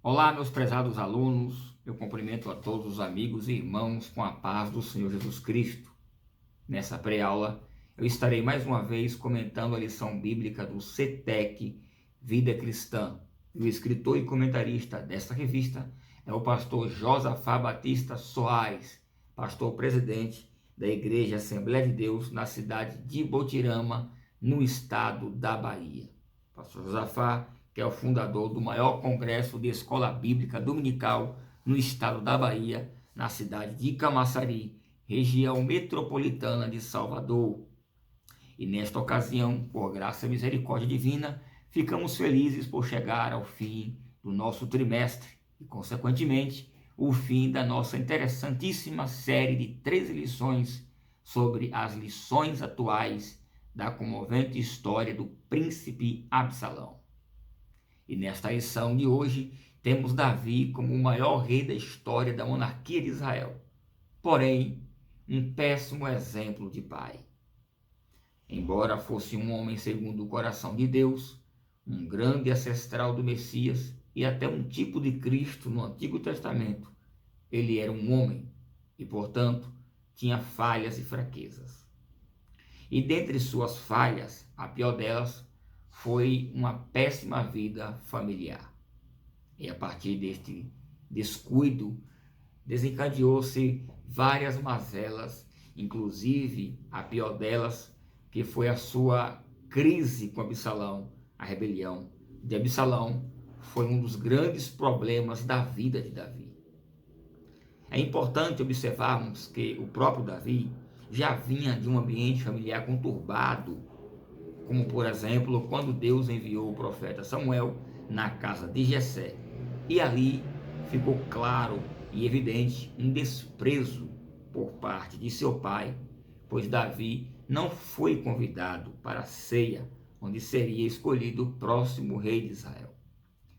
Olá, meus prezados alunos, eu cumprimento a todos os amigos e irmãos com a paz do Senhor Jesus Cristo. Nessa pré-aula, eu estarei mais uma vez comentando a lição bíblica do CETEC Vida Cristã. O escritor e comentarista desta revista é o pastor Josafá Batista Soares, pastor presidente da Igreja Assembleia de Deus na cidade de Botirama, no estado da Bahia. Pastor Josafá, que é o fundador do maior congresso de escola bíblica dominical no estado da Bahia, na cidade de Camaçari, região metropolitana de Salvador. E nesta ocasião, por graça e misericórdia divina, ficamos felizes por chegar ao fim do nosso trimestre e, consequentemente, o fim da nossa interessantíssima série de 13 lições sobre as lições atuais da comovente história do príncipe Absalão. E nesta lição de hoje, temos Davi como o maior rei da história da monarquia de Israel. Porém, um péssimo exemplo de pai. Embora fosse um homem segundo o coração de Deus, um grande ancestral do Messias e até um tipo de Cristo no Antigo Testamento, ele era um homem e, portanto, tinha falhas e fraquezas. E dentre suas falhas, a pior delas foi uma péssima vida familiar. E a partir deste descuido, desencadeou-se várias mazelas, inclusive a pior delas, que foi a sua crise com Absalão. A rebelião de Absalão foi um dos grandes problemas da vida de Davi. É importante observarmos que o próprio Davi já vinha de um ambiente familiar conturbado, como por exemplo, quando Deus enviou o profeta Samuel na casa de Jessé. E ali ficou claro e evidente um desprezo por parte de seu pai, pois Davi não foi convidado para a ceia, onde seria escolhido o próximo rei de Israel.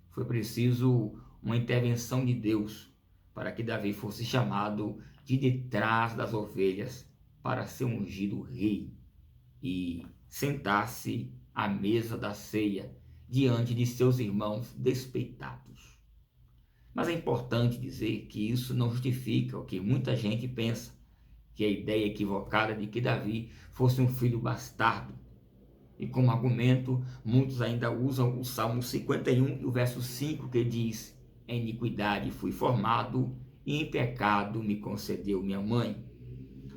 Foi preciso uma intervenção de Deus para que Davi fosse chamado de detrás das ovelhas para ser ungido rei e sentar-se à mesa da ceia diante de seus irmãos despeitados. Mas é importante dizer que isso não justifica o que muita gente pensa, que é a ideia equivocada de que Davi fosse um filho bastardo. E como argumento, muitos ainda usam o Salmo 51 e o verso 5, que diz: em iniquidade fui formado e em pecado me concedeu minha mãe.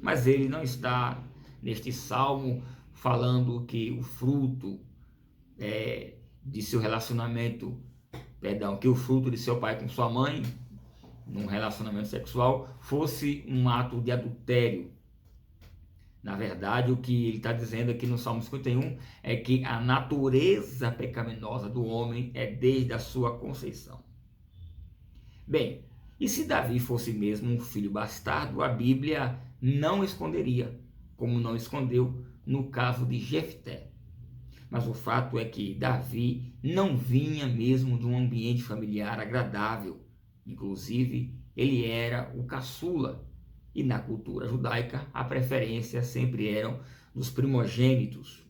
Mas ele não está neste salmo falando que o fruto de seu relacionamento, que o fruto de seu pai com sua mãe, num relacionamento sexual, fosse um ato de adultério. Na verdade, o que ele está dizendo aqui no Salmo 51 é que a natureza pecaminosa do homem é desde a sua conceição. Bem, e se Davi fosse mesmo um filho bastardo, a Bíblia não esconderia, como não escondeu no caso de Jefté. Mas o fato é que Davi não vinha mesmo de um ambiente familiar agradável. Inclusive, ele era o caçula. E na cultura judaica, a preferência sempre eram dos primogênitos.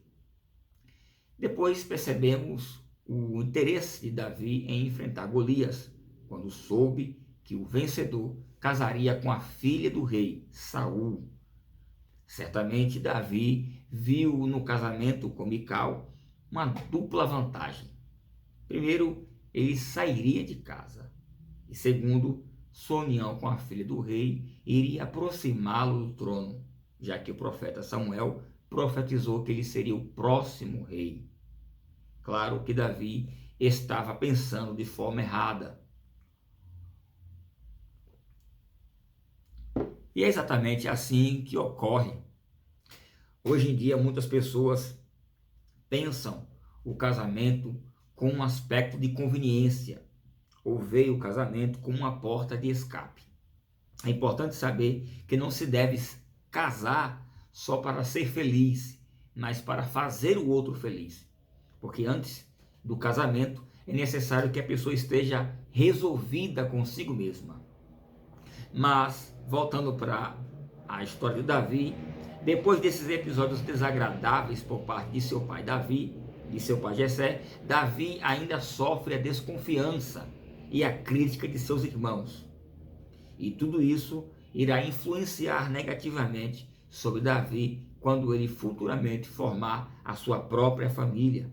Depois percebemos o interesse de Davi em enfrentar Golias, quando soube que o vencedor casaria com a filha do rei, Saul. Certamente Davi viu no casamento com Mical uma dupla vantagem. Primeiro, ele sairia de casa. E segundo, sua união com a filha do rei iria aproximá-lo do trono, já que o profeta Samuel profetizou que ele seria o próximo rei. Claro que Davi estava pensando de forma errada. E é exatamente assim que ocorre. Hoje em dia, muitas pessoas pensam o casamento com um aspecto de conveniência, ou veem o casamento como uma porta de escape. É importante saber que não se deve casar só para ser feliz, mas para fazer o outro feliz. Porque antes do casamento é necessário que a pessoa esteja resolvida consigo mesma. Mas, voltando para a história de Davi, depois desses episódios desagradáveis por parte de seu pai Davi, de seu pai Jessé, Davi ainda sofre a desconfiança e a crítica de seus irmãos. E tudo isso irá influenciar negativamente sobre Davi quando ele futuramente formar a sua própria família.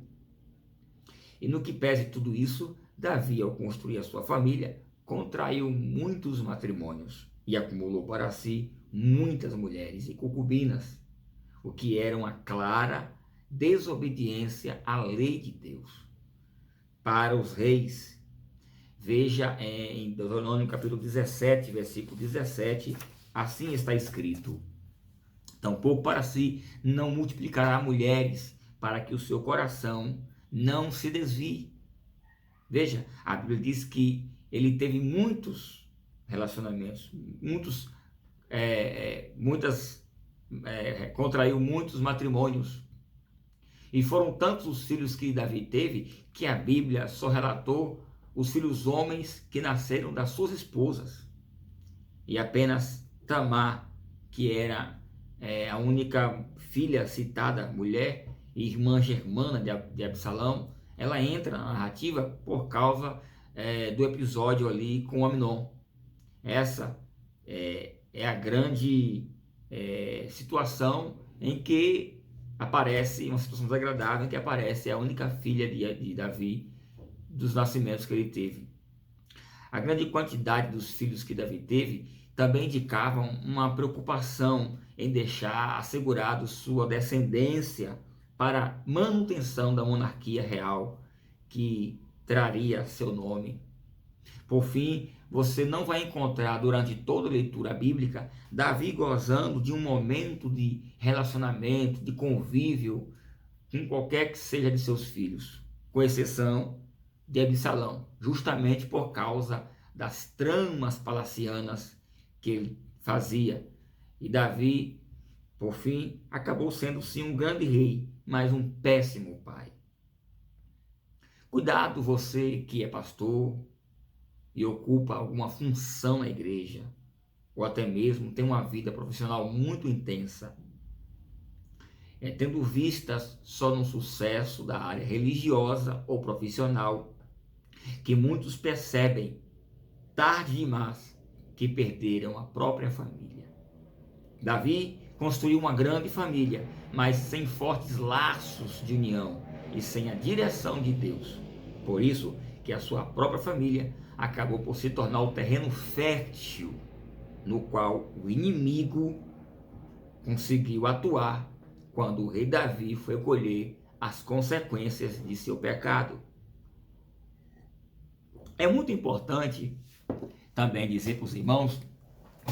E no que pese tudo isso, Davi, ao construir a sua família, contraiu muitos matrimônios e acumulou para si muitas mulheres e concubinas, o que era uma clara desobediência à lei de Deus. Para os reis, veja em Deuteronômio capítulo 17, versículo 17, assim está escrito: tampouco para si não multiplicará mulheres, para que o seu coração não se desvie. Veja, a Bíblia diz que ele teve muitos relacionamentos, contraiu muitos matrimônios. E foram tantos os filhos que Davi teve, que a Bíblia só relatou os filhos homens que nasceram das suas esposas. E apenas Tamar, que era a única filha citada, mulher e irmã germana de Absalão, ela entra na narrativa por causa do episódio ali com Amnon. Essa é a grande situação em que aparece, uma situação desagradável, em que aparece a única filha de Davi, dos nascimentos que ele teve. A grande quantidade dos filhos que Davi teve também indicavam uma preocupação em deixar assegurado sua descendência para a manutenção da monarquia real que traria seu nome. Por fim, você não vai encontrar durante toda a leitura bíblica Davi gozando de um momento de relacionamento, de convívio com qualquer que seja de seus filhos, com exceção de Absalão, justamente por causa das tramas palacianas que ele fazia. E Davi, por fim, acabou sendo sim um grande rei, mas um péssimo pai. Cuidado você que é pastor e ocupa alguma função na igreja, ou até mesmo tem uma vida profissional muito intensa, tendo vistas só no sucesso da área religiosa ou profissional, que muitos percebem tarde demais que perderam a própria família. Davi construiu uma grande família, mas sem fortes laços de união e sem a direção de Deus. Por isso que a sua própria família acabou por se tornar o terreno fértil no qual o inimigo conseguiu atuar quando o rei Davi foi colher as consequências de seu pecado. É muito importante também dizer para os irmãos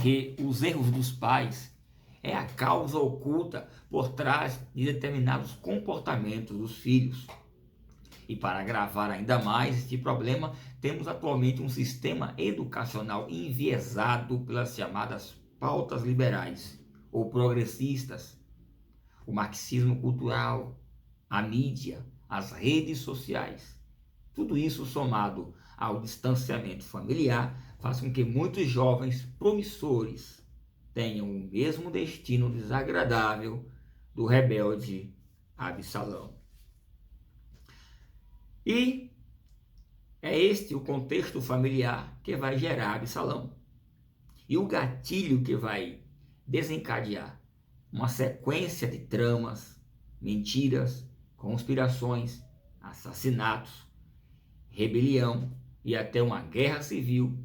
que os erros dos pais é a causa oculta por trás de determinados comportamentos dos filhos. E para agravar ainda mais este problema, temos atualmente um sistema educacional enviesado pelas chamadas pautas liberais ou progressistas, o marxismo cultural, a mídia, as redes sociais. Tudo isso somado ao distanciamento familiar faz com que muitos jovens promissores tenham o mesmo destino desagradável do rebelde Absalão. E é este o contexto familiar que vai gerar Absalão. E o gatilho que vai desencadear uma sequência de tramas, mentiras, conspirações, assassinatos, rebelião e até uma guerra civil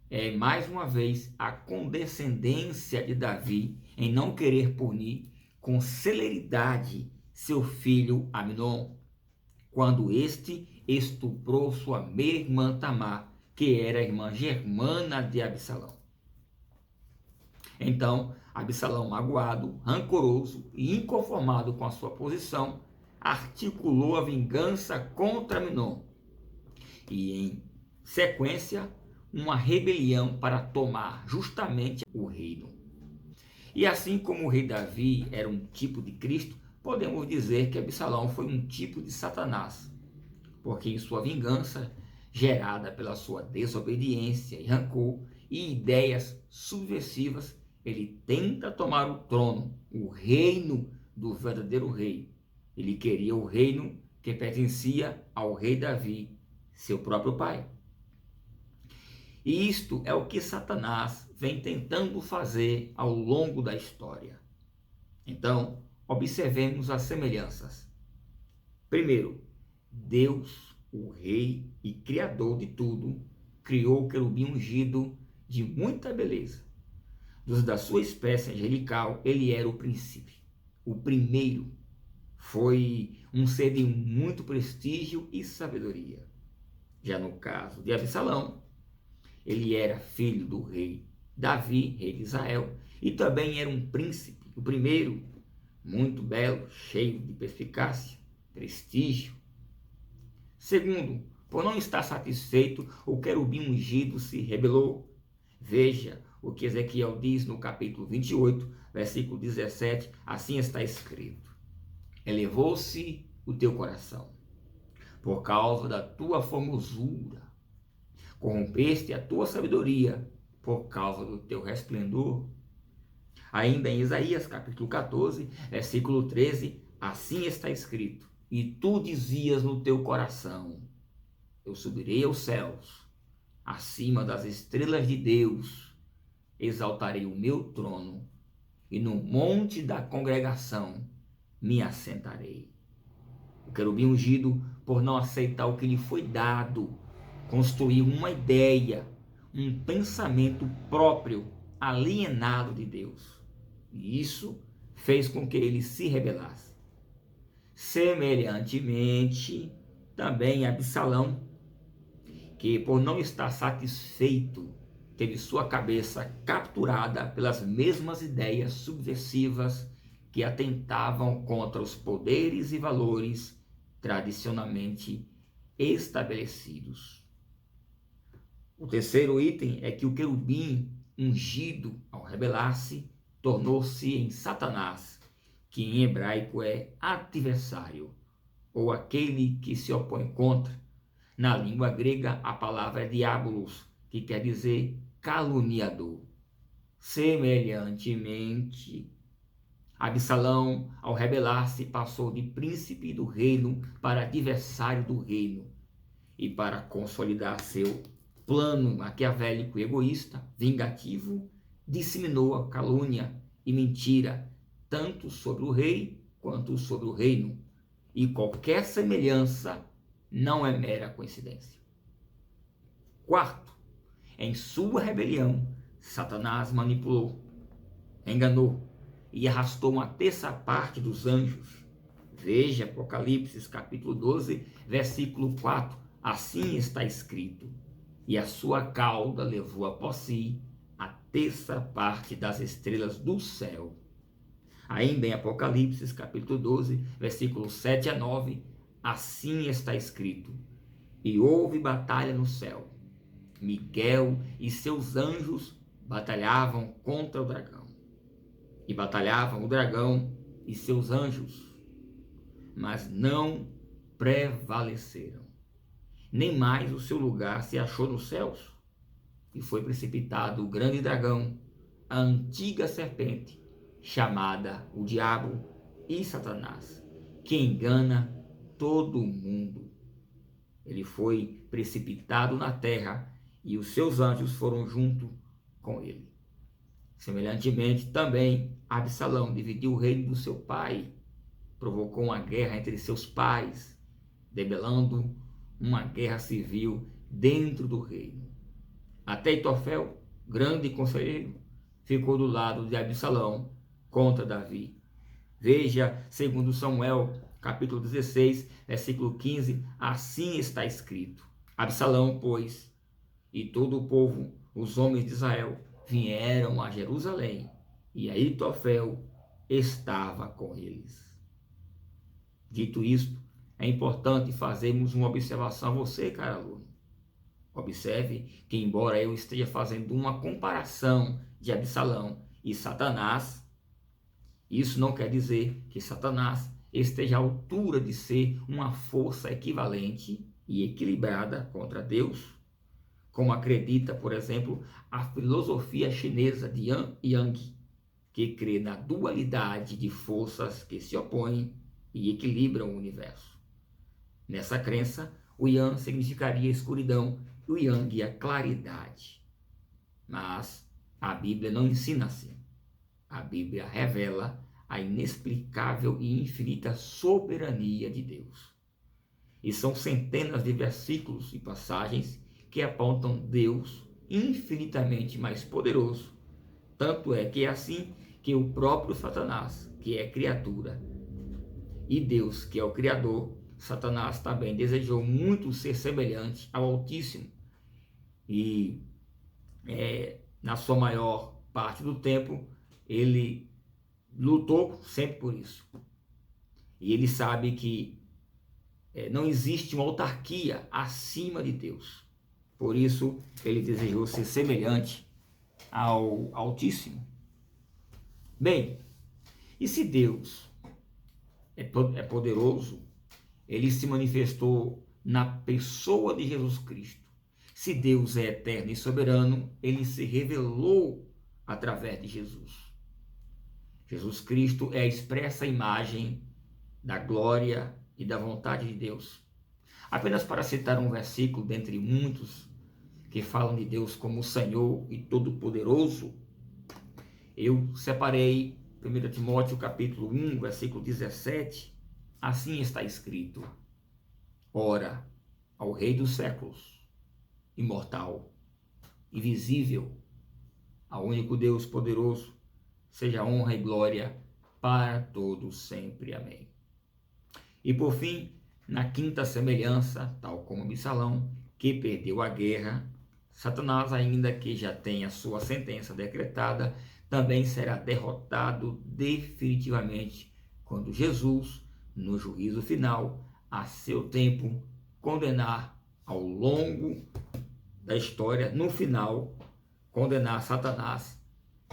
é mais uma vez a condescendência de Davi em não querer punir com celeridade seu filho Amnon, quando este estuprou sua meia-irmã Tamar, que era a irmã germana de Absalão. Então, Absalão, magoado, rancoroso e inconformado com a sua posição, articulou a vingança contra Amnon e, em sequência, uma rebelião para tomar justamente o reino. E assim como o rei Davi era um tipo de Cristo, podemos dizer que Absalão foi um tipo de Satanás, porque em sua vingança, gerada pela sua desobediência e rancor e ideias subversivas, ele tenta tomar o trono, o reino do verdadeiro rei. Ele queria o reino que pertencia ao rei Davi, seu próprio pai. E isto é o que Satanás vem tentando fazer ao longo da história. Então, observemos as semelhanças. Primeiro, Deus, o Rei e Criador de tudo, criou o querubim ungido de muita beleza. Da sua espécie angelical, ele era o príncipe. O primeiro foi um ser de muito prestígio e sabedoria. Já no caso de Absalão, ele era filho do rei Davi, rei de Israel, e também era um príncipe, o primeiro, muito belo, cheio de perspicácia, prestígio. Segundo, por não estar satisfeito, o querubim ungido se rebelou. Veja o que Ezequiel diz no capítulo 28, versículo 17, assim está escrito: elevou-se o teu coração por causa da tua formosura, corrompeste a tua sabedoria por causa do teu resplendor. Ainda em Isaías capítulo 14, versículo 13, assim está escrito: e tu dizias no teu coração, eu subirei aos céus, acima das estrelas de Deus, exaltarei o meu trono, e no monte da congregação me assentarei. O querubim ungido, por não aceitar o que lhe foi dado, construiu uma ideia, um pensamento próprio, alienado de Deus. E isso fez com que ele se rebelasse. Semelhantemente, também Absalão, que por não estar satisfeito, teve sua cabeça capturada pelas mesmas ideias subversivas que atentavam contra os poderes e valores tradicionalmente estabelecidos. O terceiro item é que o querubim ungido, ao rebelar-se, tornou-se em Satanás, que em hebraico é adversário, ou aquele que se opõe contra. Na língua grega, a palavra é diabolos, que quer dizer caluniador. Semelhantemente, Absalão, ao rebelar-se, passou de príncipe do reino para adversário do reino. E para consolidar seu plano maquiavélico e egoísta, vingativo, disseminou a calúnia e mentira, tanto sobre o rei quanto sobre o reino. E qualquer semelhança não é mera coincidência. Quarto, em sua rebelião, Satanás manipulou, enganou e arrastou uma terça parte dos anjos. Veja Apocalipse capítulo 12, versículo 4. Assim está escrito: e a sua cauda levou após si a terça parte das estrelas do céu. Ainda em Apocalipse capítulo 12, versículos 7 a 9, assim está escrito: e houve batalha no céu. Miguel e seus anjos batalhavam contra o dragão. E batalhavam o dragão e seus anjos, mas não prevaleceram. Nem mais o seu lugar se achou nos céus. E foi precipitado o grande dragão, a antiga serpente, chamada o diabo e Satanás, que engana todo o mundo. Ele foi precipitado na terra e os seus anjos foram junto com ele. Semelhantemente, também Absalão dividiu o reino do seu pai, provocou uma guerra entre seus pais, debelando uma guerra civil dentro do reino. Até Aitofel, grande conselheiro, ficou do lado de Absalão contra Davi. Veja, segundo Samuel, capítulo 16, versículo 15, assim está escrito: Absalão, pois, e todo o povo, os homens de Israel, vieram a Jerusalém, e Aitofel estava com eles. Dito isto, é importante fazermos uma observação a você, caro aluno. Observe que, embora eu esteja fazendo uma comparação de Absalão e Satanás, isso não quer dizer que Satanás esteja à altura de ser uma força equivalente e equilibrada contra Deus, como acredita, por exemplo, a filosofia chinesa de Yin e Yang, que crê na dualidade de forças que se opõem e equilibram o universo. Nessa crença, o Yang significaria escuridão o yang, a claridade. Mas a Bíblia não ensina assim. A Bíblia revela a inexplicável e infinita soberania de Deus. E são centenas de versículos e passagens que apontam Deus infinitamente mais poderoso. Tanto é que é assim que o próprio Satanás, que é criatura, e Deus, que é o Criador, Satanás também desejou muito ser semelhante ao Altíssimo. E na sua maior parte do tempo, ele lutou sempre por isso. E ele sabe que não existe uma autarquia acima de Deus. Por isso, ele desejou ser semelhante ao Altíssimo. Bem, e se Deus é poderoso, ele se manifestou na pessoa de Jesus Cristo. Se Deus é eterno e soberano, ele se revelou através de Jesus. Jesus Cristo é a expressa imagem da glória e da vontade de Deus. Apenas para citar um versículo dentre muitos que falam de Deus como o Senhor e Todo-Poderoso, eu separei 1 Timóteo capítulo 1, versículo 17, assim está escrito: ora, ao Rei dos séculos, imortal, invisível, ao único Deus poderoso, seja honra e glória para todos sempre. Amém. E por fim, na quinta semelhança, tal como Absalão, que perdeu a guerra, Satanás, ainda que já tenha sua sentença decretada, também será derrotado definitivamente quando Jesus, no juízo final, a seu tempo, condenar ao longo da história, no final, condenar Satanás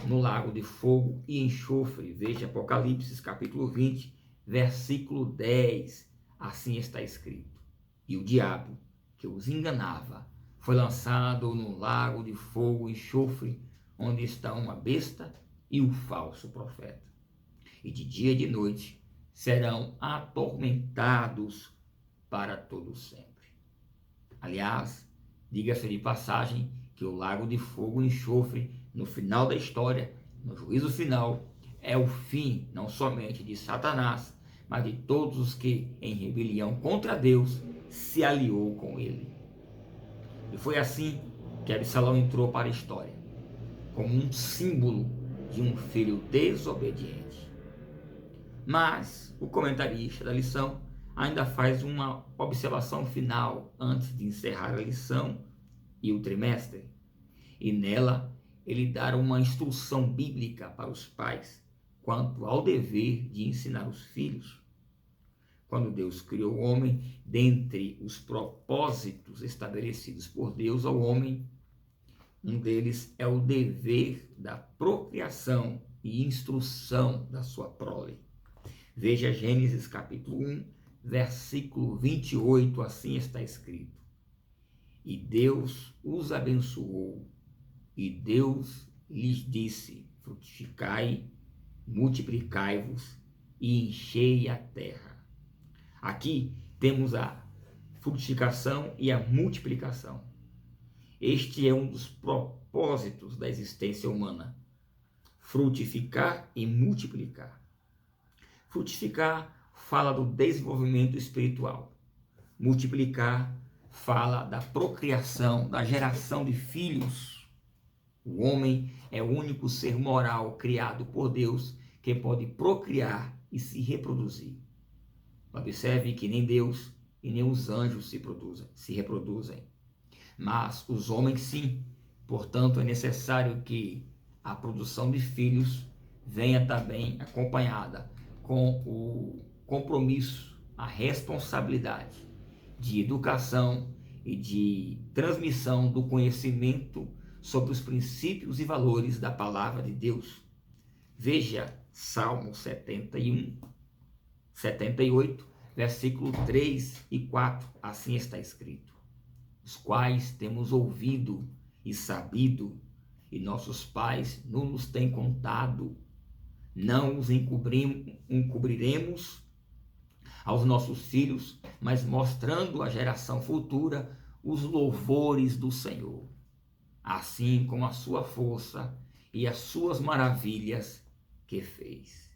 no lago de fogo e enxofre. Veja Apocalipse capítulo 20, versículo 10. Assim está escrito: e o diabo, que os enganava, foi lançado no lago de fogo e enxofre, onde estão a besta e o falso profeta. E de dia e de noite serão atormentados para todo sempre. Aliás, diga-se de passagem que o lago de fogo e enxofre, no final da história, no juízo final, é o fim não somente de Satanás, mas de todos os que, em rebelião contra Deus, se aliou com ele. E foi assim que Absalão entrou para a história, como um símbolo de um filho desobediente. Mas o comentarista da lição ainda faz uma observação final antes de encerrar a lição e o trimestre. E nela ele dá uma instrução bíblica para os pais quanto ao dever de ensinar os filhos. Quando Deus criou o homem, dentre os propósitos estabelecidos por Deus ao homem, um deles é o dever da procriação e instrução da sua prole. Veja Gênesis capítulo 1, versículo 28, assim está escrito: e Deus os abençoou, e Deus lhes disse: frutificai, multiplicai-vos e enchei a terra. Aqui temos a frutificação e a multiplicação. Este é um dos propósitos da existência humana: frutificar e multiplicar. Frutificar fala do desenvolvimento espiritual. Multiplicar fala da procriação, da geração de filhos. O homem é o único ser moral criado por Deus que pode procriar e se reproduzir. Observe que nem Deus e nem os anjos se reproduzem. Mas os homens sim. Portanto, é necessário que a produção de filhos venha também acompanhada com o compromisso, a responsabilidade de educação e de transmissão do conhecimento sobre os princípios e valores da palavra de Deus. Veja Salmo 78, versículo 3 e 4, assim está escrito: os quais temos ouvido e sabido, e nossos pais nos têm contado, não os encobriremos aos nossos filhos, mas mostrando à geração futura os louvores do Senhor, assim como a sua força e as suas maravilhas que fez.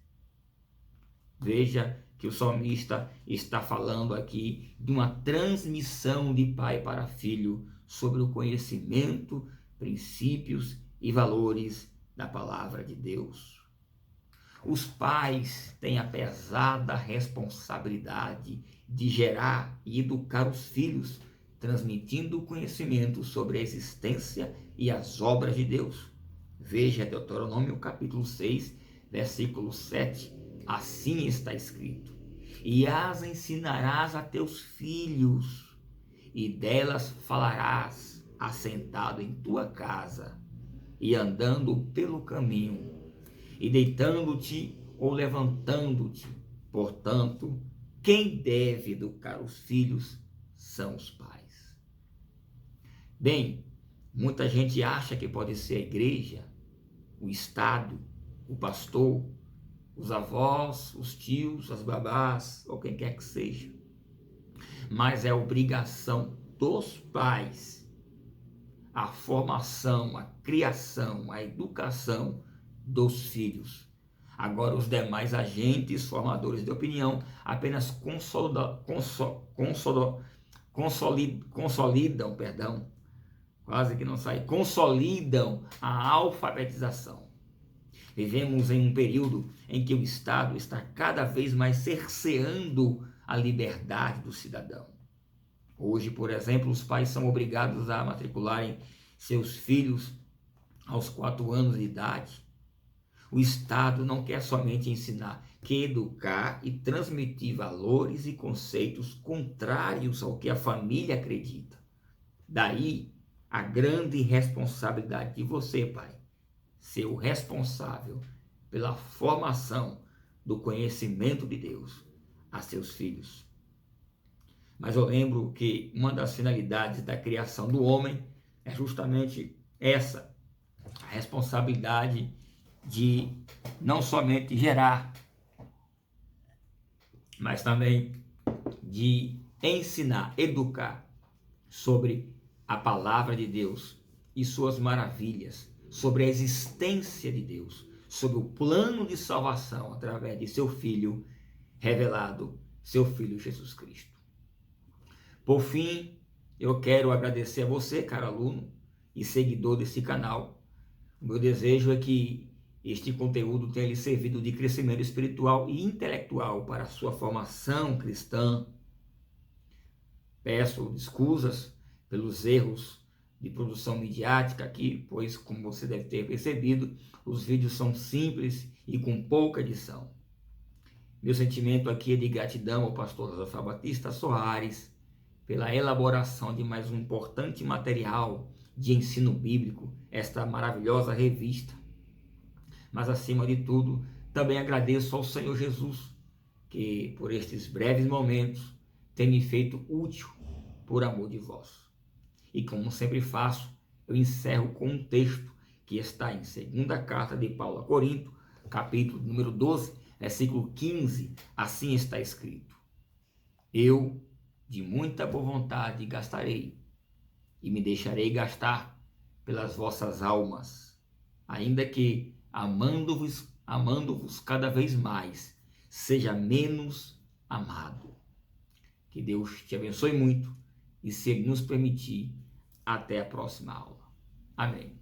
Veja que o salmista está falando aqui de uma transmissão de pai para filho sobre o conhecimento, princípios e valores da palavra de Deus. Os pais têm a pesada responsabilidade de gerar e educar os filhos, transmitindo o conhecimento sobre a existência e as obras de Deus. Veja Deuteronômio capítulo 6, versículo 7. Assim está escrito: e as ensinarás a teus filhos, e delas falarás, assentado em tua casa, e andando pelo caminho, e deitando-te ou levantando-te. Portanto, quem deve educar os filhos são os pais. Bem, muita gente acha que pode ser a igreja, o Estado, o pastor, os avós, os tios, as babás, ou quem quer que seja. Mas é obrigação dos pais a formação, a criação, a educação dos filhos. Agora, os demais agentes formadores de opinião apenas consolidam a alfabetização. Vivemos em um período em que o Estado está cada vez mais cerceando a liberdade do cidadão. Hoje, por exemplo, os pais são obrigados a matricularem seus filhos aos 4 anos de idade. O Estado não quer somente ensinar, quer educar e transmitir valores e conceitos contrários ao que a família acredita. Daí a grande responsabilidade de você, pai, ser o responsável pela formação do conhecimento de Deus a seus filhos. Mas eu lembro que uma das finalidades da criação do homem é justamente essa, a responsabilidade de não somente gerar, mas também de ensinar, educar sobre a palavra de Deus e suas maravilhas, sobre a existência de Deus, sobre o plano de salvação através de seu Filho revelado, seu Filho Jesus Cristo. Por fim, eu quero agradecer a você, caro aluno e seguidor desse canal. O meu desejo é que este conteúdo tenha lhe servido de crescimento espiritual e intelectual para a sua formação cristã. Peço desculpas pelos erros de produção midiática aqui, pois, como você deve ter percebido, os vídeos são simples e com pouca edição. Meu sentimento aqui é de gratidão ao pastor Rafael Batista Soares pela elaboração de mais um importante material de ensino bíblico, esta maravilhosa revista. Mas, acima de tudo, também agradeço ao Senhor Jesus, que por estes breves momentos tem me feito útil por amor de vós. E como sempre faço, eu encerro com um texto que está em 2ª carta de Paulo a Corinto, capítulo número 12, versículo 15, assim está escrito: eu, de muita boa vontade, gastarei, e me deixarei gastar pelas vossas almas, ainda que, amando-vos cada vez mais, seja menos amado. Que Deus te abençoe muito, e se Ele nos permitir, até a próxima aula. Amém.